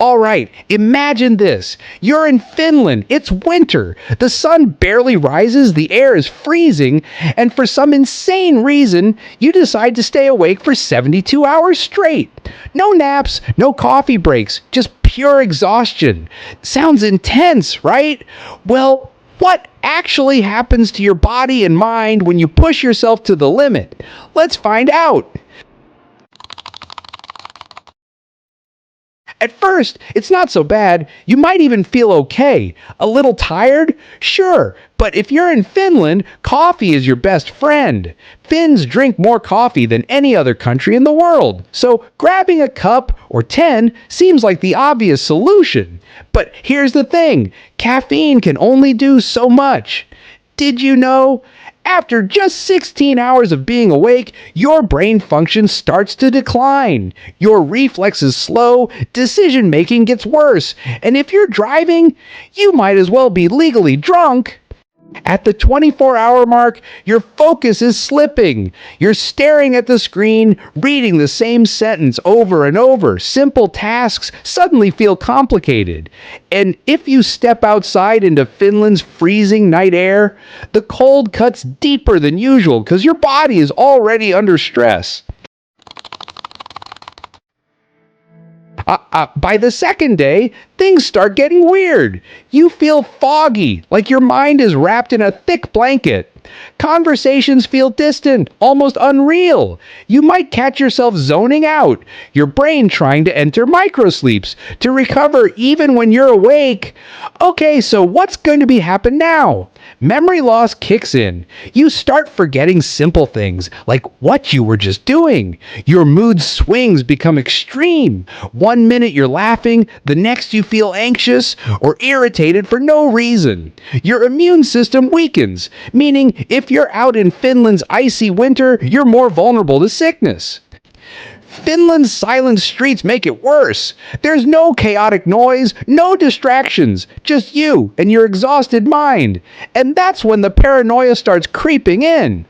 All right, imagine this. You're in Finland. It's winter. The sun barely rises, the air is freezing, and for some insane reason, you decide to stay awake for 72 hours straight. No naps, no coffee breaks, just pure exhaustion. Sounds intense, right? Well, what actually happens to your body and mind when you push yourself to the limit? Let's find out. At first, it's not so bad. You might even feel okay. A little tired? Sure, but if you're in Finland, coffee is your best friend. Finns drink more coffee than any other country in the world, so grabbing a cup or 10 seems like the obvious solution. But here's the thing, caffeine can only do so much. Did you know? After just 16 hours of being awake, your brain function starts to decline. Your reflexes slow, decision-making gets worse, and if you're driving, you might as well be legally drunk. At the 24-hour mark, your focus is slipping. You're staring at the screen, reading the same sentence over and over. Simple tasks suddenly feel complicated. And if you step outside into Finland's freezing night air, the cold cuts deeper than usual because your body is already under stress. By the second day, things start getting weird. You feel foggy, like your mind is wrapped in a thick blanket. Conversations feel distant, almost unreal. You might catch yourself zoning out, your brain trying to enter microsleeps to recover even when you're awake. Okay, so what's going to be happen now? Memory loss kicks in. You start forgetting simple things like what you were just doing. Your mood swings become extreme. 1 minute you're laughing, the next you feel anxious or irritated for no reason. Your immune system weakens, meaning if you're out in Finland's icy winter, you're more vulnerable to sickness. Finland's silent streets make it worse. There's no chaotic noise, no distractions, just you and your exhausted mind. And that's when the paranoia starts creeping in.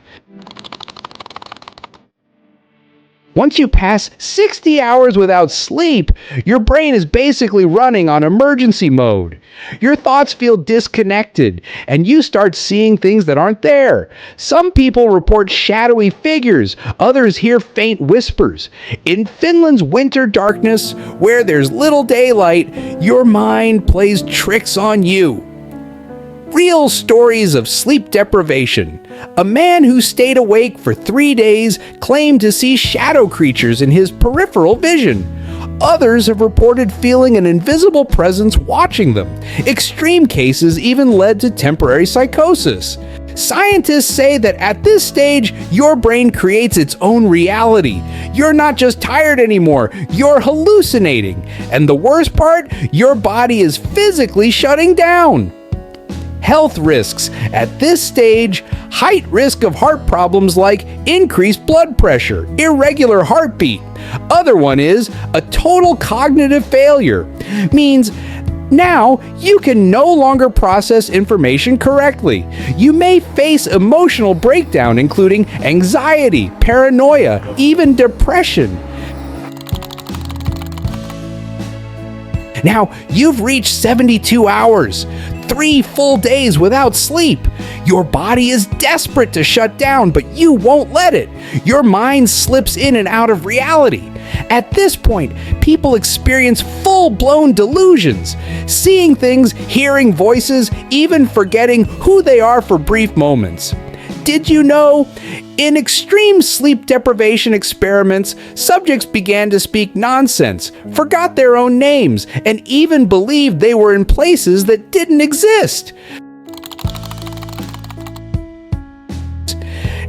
Once you pass 60 hours without sleep, your brain is basically running on emergency mode. Your thoughts feel disconnected, and you start seeing things that aren't there. Some people report shadowy figures, others hear faint whispers. In Finland's winter darkness, where there's little daylight, your mind plays tricks on you. Real stories of sleep deprivation. A man who stayed awake for 3 days claimed to see shadow creatures in his peripheral vision. Others have reported feeling an invisible presence watching them. Extreme cases even led to temporary psychosis. Scientists say that at this stage, your brain creates its own reality. You're not just tired anymore, you're hallucinating. And the worst part, your body is physically shutting down. Health risks. At this stage, height risk of heart problems like increased blood pressure, irregular heartbeat. Other one is a total cognitive failure. Means now you can no longer process information correctly. You may face emotional breakdown, including anxiety, paranoia, even depression. Now, you've reached 72 hours. 3 full days without sleep. Your body is desperate to shut down, but you won't let it. Your mind slips in and out of reality. At this point, people experience full-blown delusions, seeing things, hearing voices, even forgetting who they are for brief moments. Did you know? In extreme sleep deprivation experiments, subjects began to speak nonsense, forgot their own names, and even believed they were in places that didn't exist.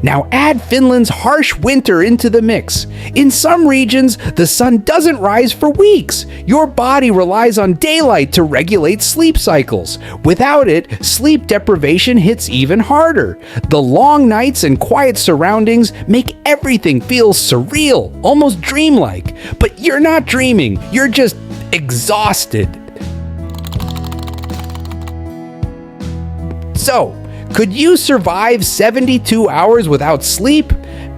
Now add Finland's harsh winter into the mix. In some regions, the sun doesn't rise for weeks. Your body relies on daylight to regulate sleep cycles. Without it, sleep deprivation hits even harder. The long nights and quiet surroundings make everything feel surreal, almost dreamlike. But you're not dreaming, you're just exhausted. So, could you survive 72 hours without sleep?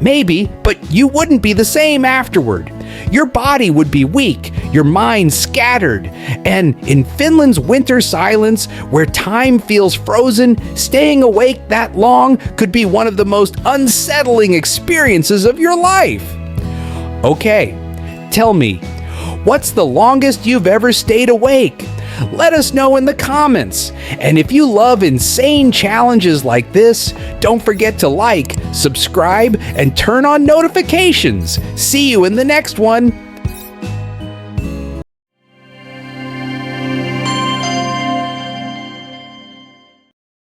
Maybe, but you wouldn't be the same afterward. Your body would be weak, your mind scattered, and in Finland's winter silence, where time feels frozen, staying awake that long could be one of the most unsettling experiences of your life. Okay, tell me, what's the longest you've ever stayed awake? Let us know in the comments. And if you love insane challenges like this, don't forget to like, subscribe, and turn on notifications. See you in the next one.